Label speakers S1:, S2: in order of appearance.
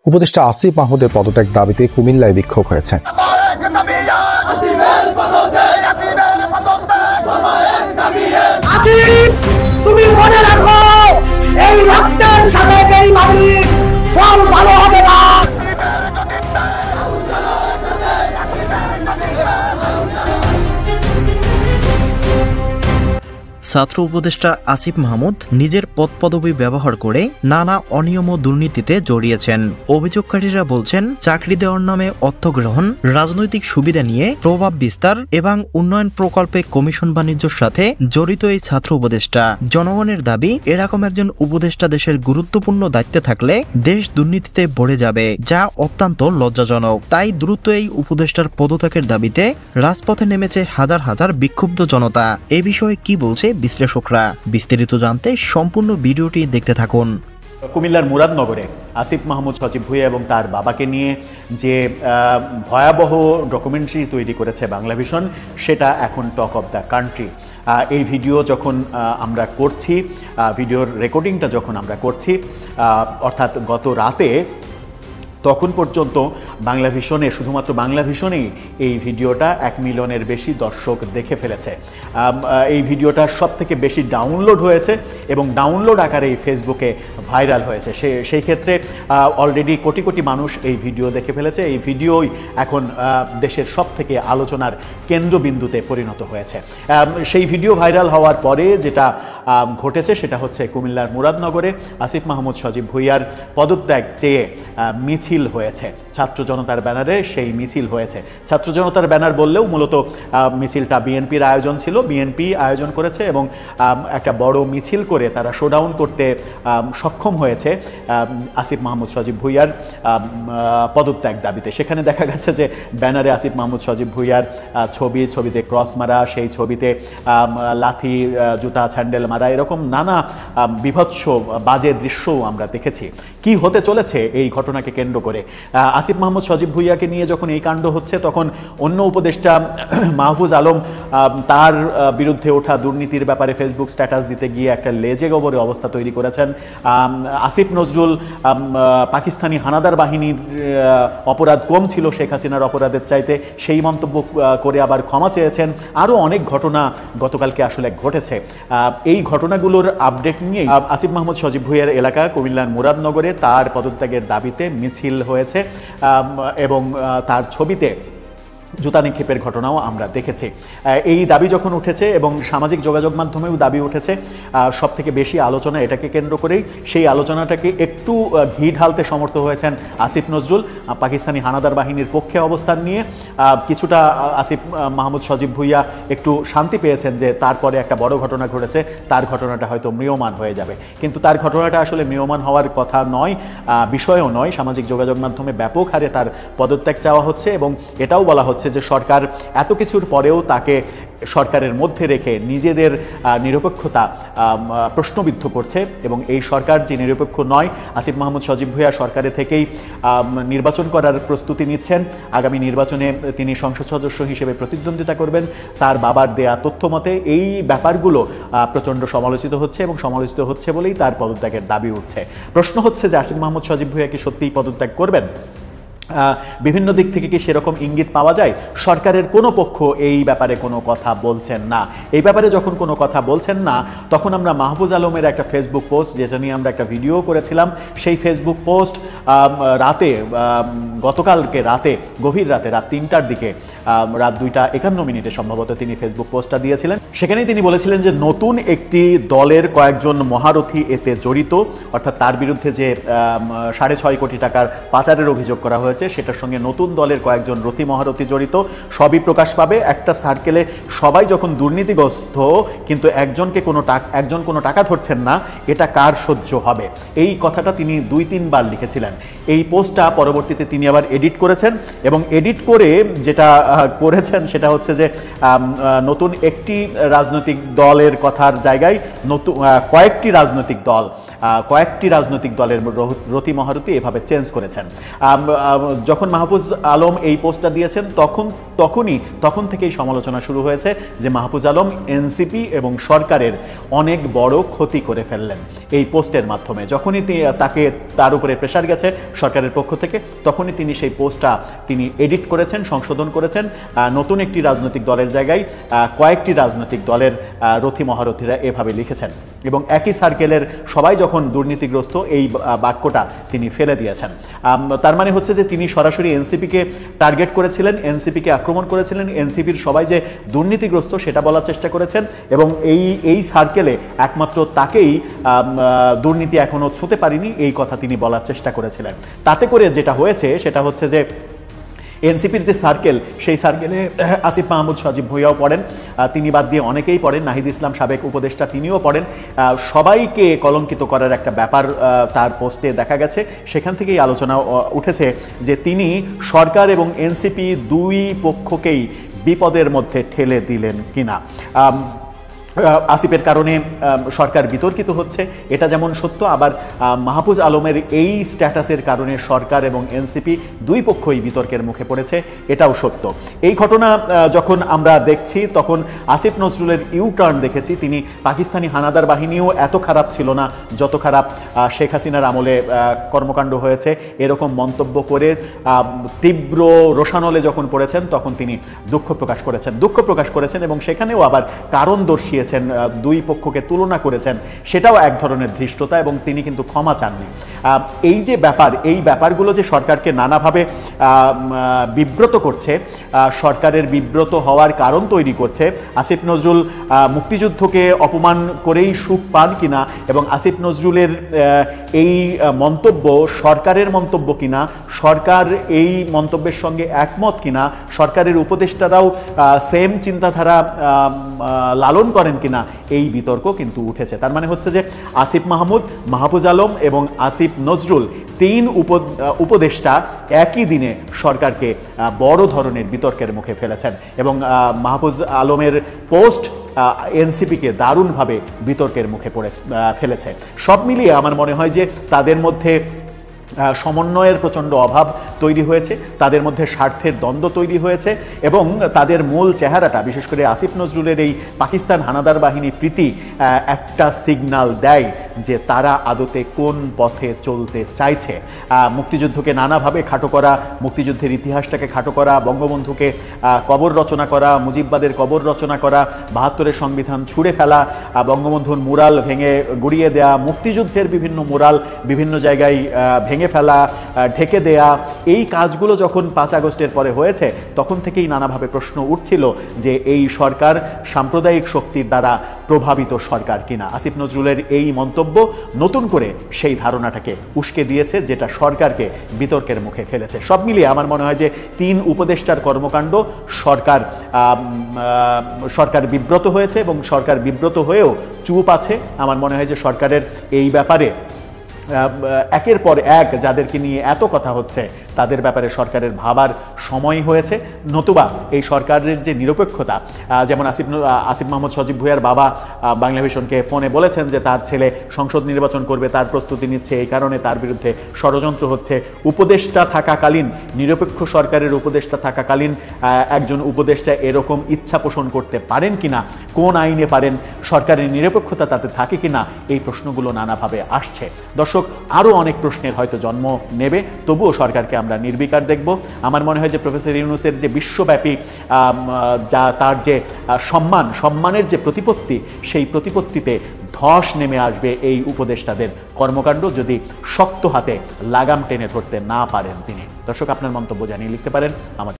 S1: উপদেষ্টা আসিফ মাহমুদের পদত্যাগ দাবিতে কুমিল্লায় বিক্ষোভ হয়েছে।
S2: তুমি মনে রাখো, এই রক্তের সাথে বেঈমানির ফল ভালো হবে না।
S3: ছাত্র উপদেষ্টা আসিফ মাহমুদ নিজের পদপদবি ব্যবহার করে নানা অনিয়ম ও দুর্নীতিতে জড়িয়েছেন। অভিযোগকারীরা বলছেন, চাকরি দেওয়ার নামে অর্থ গ্রহণ, রাজনৈতিক সুবিধা নিয়ে প্রভাব বিস্তার এবং উন্নয়ন প্রকল্পে কমিশন বাণিজ্যের সাথে জড়িত এই ছাত্র উপদেষ্টা। জনগণের দাবি, এরকম একজন উপদেষ্টা দেশের গুরুত্বপূর্ণ দায়িত্বে থাকলে দেশ দুর্নীতিতে ভরে যাবে, যা অত্যন্ত লজ্জাজনক। তাই দ্রুত এই উপদেষ্টার পদত্যাগের দাবিতে রাজপথে নেমেছে হাজার হাজার বিক্ষুব্ধ জনতা। এ বিষয়ে কি বলছে বিশ্লেষকরা? বিস্তারিত জানতে সম্পূর্ণ ভিডিওটি দেখতে থাকুন।
S4: কুমিল্লার মুরাদনগরে আসিফ মাহমুদ সজীব ভুঁইয়া এবং তার বাবাকে নিয়ে যে ভয়াবহ ডকুমেন্টারি তৈরি করেছে বাংলাভিশন, সেটা এখন টক অফ দ্য কান্ট্রি। এই ভিডিও যখন আমরা করছি, ভিডিওর রেকর্ডিংটা যখন আমরা করছি, অর্থাৎ গত রাতে, তখন পর্যন্ত বাংলাভিশনে, শুধুমাত্র বাংলাভিশনেই এই ভিডিওটা 1 মিলিয়নের বেশি দর্শক দেখে ফেলেছে। এই ভিডিওটা সব থেকে বেশি ডাউনলোড হয়েছে এবং ডাউনলোড আকারে এই ফেসবুকে ভাইরাল হয়েছে। সেই ক্ষেত্রে অলরেডি কোটি কোটি মানুষ এই ভিডিও দেখে ফেলেছে। এই ভিডিওই এখন দেশের সব থেকে আলোচনার কেন্দ্রবিন্দুতে পরিণত হয়েছে। সেই ভিডিও ভাইরাল হওয়ার পরে যেটা ঘটেছে সেটা হচ্ছে কুমিল্লার মুরাদনগরে আসিফ মাহমুদ সজীব ভুঁইয়ার পদত্যাগ চেয়ে মিছিল হয়েছে। ছাত্র জনতার ব্যানারে সেই মিছিল হয়েছে। ছাত্র জনতার ব্যানার বললেও মূলত মিছিলটা বিএনপির আয়োজন ছিল, বিএনপি আয়োজন করেছে এবং একটা বড় মিছিল করে তারা শোডাউন করতে সক্ষম হয়েছে আসিফ মাহমুদ সজীব ভুঁইয়ার পদত্যাগ দাবিতে। সেখানে দেখা গেছে যে ব্যানারে আসিফ মাহমুদ সজীব ভুঁইয়ার ছবিতে ক্রস মারা, সেই ছবিতে লাথি, জুতা, স্যান্ডেল মারা, এরকম নানা বিভৎস বাজে দৃশ্যও আমরা দেখেছি। কি হতে চলেছে এই ঘটনাকে কেন্দ্র করে? আসিফ মাহমুদ সজীব ভুঁইয়াকে নিয়ে যখন এই কাণ্ড হচ্ছে, তখন অন্য উপদেষ্টা মাহফুজ আলম তার বিরুদ্ধে ওঠা দুর্নীতির ব্যাপারে ফেসবুক স্ট্যাটাস দিতে গিয়ে একটা লেজে গোবরে অবস্থা তৈরি করেছেন। আসিফ নজরুল পাকিস্তানি হানাদার বাহিনীর অপরাধ কম ছিল শেখ হাসিনার অপরাধের চাইতে, সেই মন্তব্য করে আবার ক্ষমা চেয়েছেন। আরও অনেক ঘটনা গতকালকে আসলে ঘটেছে। এই ঘটনাগুলোর আপডেট নিয়ে আসিফ মাহমুদ সজীব ভুঁইয়ার এলাকা কুমিল্লার মুরাদনগরে তার পদত্যাগের দাবিতে মিছিল হয়েছে এবং তার ছবিতে জুতা নিক্ষেপের ঘটনাও আমরা দেখেছি। এই দাবি যখন উঠেছে এবং সামাজিক যোগাযোগ মাধ্যমেও দাবি উঠেছে, সব থেকে বেশি আলোচনা এটাকে কেন্দ্র করেই। সেই আলোচনাটাকে একটু ঘি ঢালতে সমর্থ হয়েছেন আসিফ নজরুল। পাকিস্তানি হানাদার বাহিনীর পক্ষে অবস্থান নিয়ে কিছুটা আসিফ মাহমুদ সজীব ভুঁইয়া একটু শান্তি পেয়েছেন যে তারপরে একটা বড় ঘটনা ঘটেছে, তার ঘটনাটা হয়তো ম্রিয়মাণ হয়ে যাবে। কিন্তু তার ঘটনাটা আসলে ম্রিয়মাণ হওয়ার কথা নয়, বিষয়ও নয়। সামাজিক যোগাযোগ মাধ্যমে ব্যাপক হারে তার পদত্যাগ চাওয়া হচ্ছে এবং এটাও বলা হচ্ছে যে সরকার এত কিছুর পরেও তাকে সরকারের মধ্যে রেখে নিজেদের নিরপেক্ষতা প্রশ্নবিদ্ধ করছে এবং এই সরকার যে নিরপেক্ষ নয়, আসিফ মাহমুদ সজীব ভুঁইয়া সরকারে থেকেই নির্বাচন করার প্রস্তুতি নিচ্ছেন। আগামী নির্বাচনে তিনি সংসদ সদস্য হিসেবে প্রতিদ্বন্দ্বিতা করবেন। তার বাবার দেয়া তথ্য মতে এই ব্যাপারগুলো প্রচণ্ড সমালোচিত হচ্ছে এবং সমালোচিত হচ্ছে বলেই তার পদত্যাগের দাবি উঠছে। প্রশ্ন হচ্ছে যে আসিফ মাহমুদ সজীব ভুঁইয়া কি সত্যিই পদত্যাগ করবেন? বিভিন্ন দিক থেকে কি সেরকম ইঙ্গিত পাওয়া যায়? সরকারের কোনো পক্ষ এই ব্যাপারে কোনো কথা বলছেন না। এই ব্যাপারে যখন কোনো কথা বলছেন না, তখন আমরা মাহফুজ আলমের একটা ফেসবুক পোস্ট, যেটা নিয়ে আমরা একটা ভিডিও করেছিলাম, সেই ফেসবুক পোস্ট রাতে, গতকালকে রাতে, গভীর রাতে, রাত 3টার দিকে, রাত 2:51 সম্ভবত তিনি ফেসবুক পোস্টটা দিয়েছিলেন। সেখানেই তিনি বলেছিলেন যে নতুন একটি দলের কয়েকজন মহারথী এতে জড়িত, অর্থাৎ তার বিরুদ্ধে যে 6.5 কোটি টাকার পাচারের অভিযোগ করা হয়েছে, সেটার সঙ্গে নতুন দলের কয়েকজন রথী মহারথী জড়িত, সবই প্রকাশ পাবে। একটা সার্কেলে সবাই যখন দুর্নীতিগ্রস্ত, কিন্তু একজন কোনো টাকা ধরছেন না, এটা কার সহ্য হবে? এই কথাটা তিনি 2-3 বার লিখেছিলেন। এই পোস্টটা পরবর্তীতে তিনি আবার এডিট করেছেন এবং এডিট করে যেটা করেছেন সেটা হচ্ছে যে নতুন একটি রাজনৈতিক দলের কথার জায়গায় নতুন কয়েকটি রাজনৈতিক দল কয়েকটি রাজনৈতিক দলের রতি মহারতি এভাবে চেঞ্জ করেছেন। যখন মাহফুজ আলম এই পোস্টটা দিয়েছেন তখন থেকেই সমালোচনা শুরু হয়েছে যে মাহফুজ আলম এনসিপি এবং সরকারের অনেক বড় ক্ষতি করে ফেললেন এই পোস্টের মাধ্যমে। যখনই তার উপরে প্রেশার গেছে সরকারের পক্ষ থেকে, তখনই তিনি সেই পোস্টটা এডিট করেছেন, সংশোধন করেছেন। নতুন একটি রাজনৈতিক দলের জায়গায় কয়েকটি রাজনৈতিক দলের রথী মহারথীরা এভাবে লিখেছেন এবং একই সার্কেলের সবাই যখন দুর্নীতিগ্রস্ত এই বাক্যটা তিনি ফেলে দিয়েছেন। তার মানে হচ্ছে যে তিনি সরাসরি এনসিপিকে টার্গেট করেছিলেন, এনসিপিকে আক্রমণ করেছিলেন, এনসিপির সবাই যে দুর্নীতিগ্রস্ত সেটা বলার চেষ্টা করেছেন এবং এই সার্কেলে একমাত্র তাকেই দুর্নীতি এখনো ছুঁতে পারেনি এই কথা তিনি বলার চেষ্টা করেছিলেন। তাতে করে যেটা হয়েছে সেটা হচ্ছে যে এনসিপির যে সার্কেল, সেই সার্কেলে আসিফ মাহমুদ সজীব ভুঁইয়াও পড়েন, তিনি বাদ দিয়ে অনেকেই পড়েন, নাহিদ ইসলাম সাবেক উপদেষ্টা তিনিও পড়েন। সবাইকে কলঙ্কিত করার একটা ব্যাপার তার পোস্টে দেখা গেছে। সেখান থেকেই আলোচনা উঠেছে যে তিনি সরকার এবং এনসিপি দুই পক্ষকেই বিপদের মধ্যে ঠেলে দিলেন কিনা। আসিফের কারণে সরকার বিতর্কিত হচ্ছে, এটা যেমন সত্য, আবার মাহফুজ আলমের এই স্ট্যাটাসের কারণে সরকার এবং এনসিপি দুই পক্ষই বিতর্কের মুখে পড়েছে, এটাও সত্য। এই ঘটনা যখন আমরা দেখছি তখন আসিফ নজরুলের টার্ন দেখেছি। তিনি পাকিস্তানি হানাদার বাহিনীও এত খারাপ ছিল না যত খারাপ শেখ হাসিনার আমলে কর্মকাণ্ড হয়েছে, এরকম মন্তব্য করে তীব্র রোষানলে যখন পড়েছেন তখন তিনি দুঃখ প্রকাশ করেছেন এবং সেখানেও আবার কারণ দর্শিয়েছেন, দুই পক্ষকে তুলনা করেছেন, সেটাও এক ধরনের ধৃষ্টতা এবং তিনি কিন্তু ক্ষমা চাননি। এই যে এই ব্যাপারগুলো যে সরকারকে নানাভাবে বিব্রত করছে, সরকারের বিব্রত হওয়ার কারণ তৈরি করছে। আসিফ নজরুল মুক্তিযুদ্ধকে অপমান করেই সুখ পান কিনা এবং আসিফ নজরুলের এই মন্তব্য সরকারের মন্তব্য কিনা, সরকার এই মন্তব্যের সঙ্গে একমত কিনা, সরকারের উপদেষ্টারাও সেম চিন্তাধারা লালন করেন কিনা, এই বিতর্ক কিন্তু উঠেছে। তার মানে হচ্ছে যে আসিফ মাহমুদ, মাহফুজ আলম এবং আসিফ নজরুল তিন উপদেষ্টা একই দিনে সরকারকে বড় ধরনের বিতর্কের মুখে ফেলেছেন এবং মাহফুজ আলমের পোস্ট এনসিপিকে দারুণভাবে বিতর্কের মুখে ফেলেছে। সব মিলিয়ে আমার মনে হয় যে তাদের মধ্যে সমন্বয়ের প্রচণ্ড অভাব তৈরি হয়েছে, তাদের মধ্যে স্বার্থের দ্বন্দ্ব তৈরি হয়েছে এবং তাদের মূল চেহারাটা, বিশেষ করে আসিফ নজরুলের এই পাকিস্তান হানাদার বাহিনী প্রীতি একটা সিগন্যাল দেয় যে তারা আদতে কোন পথে চলতে চাইছে। মুক্তিযুদ্ধকে নানাভাবে খাটো করা, মুক্তিযুদ্ধের ইতিহাসটাকে খাটো করা, বঙ্গবন্ধুকে কবর রচনা করা, মুজিববাদের কবর রচনা করা, ৭২-এর সংবিধান ছুঁড়ে ফেলা, বঙ্গবন্ধুর মুরাল ভেঙে গুড়িয়ে দেয়া, মুক্তিযুদ্ধের বিভিন্ন মুরাল বিভিন্ন জায়গায় ভেঙে ফেলা, ঢেকে দেয়া, এই কাজগুলো যখন ৫ আগস্টের পরে হয়েছে তখন থেকেই নানাভাবে প্রশ্ন উঠছিল যে এই সরকার সাম্প্রদায়িক শক্তির দ্বারা প্রভাবিত সরকার কিনা। আসিফ নজরুলের এই মন্তব্য নতুন করে সেই ধারণাটাকে উস্কে দিয়েছে, যেটা সরকারকে বিতর্কের মুখে ফেলেছে। সব মিলিয়ে আমার মনে হয় যে তিন উপদেষ্টার কর্মকাণ্ড সরকার বিব্রত হয়েছে এবং সরকার বিব্রত হয়েও চুপ আছে। আমার মনে হয় যে সরকারের এই ব্যাপারে একের পর এক যাদেরকে নিয়ে এত কথা হচ্ছে তাদের ব্যাপারে সরকারের ভাবার সময় হয়েছে, নতুবা এই সরকারের যে নিরপেক্ষতা, যেমন আসিফ মাহমুদ সজীব ভুঁইয়ার বাবা বাংলাভিশনকে ফোনে বলেছেন যে তার ছেলে সংসদ নির্বাচন করবে, তার প্রস্তুতি নিচ্ছে, এই কারণে তার বিরুদ্ধে ষড়যন্ত্র হচ্ছে। উপদেষ্টা থাকাকালীন, নিরপেক্ষ সরকারের উপদেষ্টা থাকাকালীন একজন উপদেষ্টা এরকম ইচ্ছা পোষণ করতে পারেন কিনা, কোন আইনে পারেন, সরকারের নিরপেক্ষতা তাতে থাকে কিনা, এই প্রশ্নগুলো নানাভাবে আসছে। দর্শক, আরও অনেক প্রশ্নের হয়তো জন্ম নেবে, তবুও সরকারকে আমরা নির্বিকার দেখব। আমার মনে হয় যে প্রফেসর ইউনূসের যে বিশ্বব্যাপী তার যে সম্মানের যে প্রতিপত্তি, সেই প্রতিপত্তিতে ধস নেমে আসবে এই উপদেষ্টাদের কর্মকাণ্ড যদি শক্ত হাতে লাগাম টেনে ধরতে না পারেন তিনি। দর্শক, আপনার মন্তব্য জানিয়ে লিখতে পারেন আমাদের।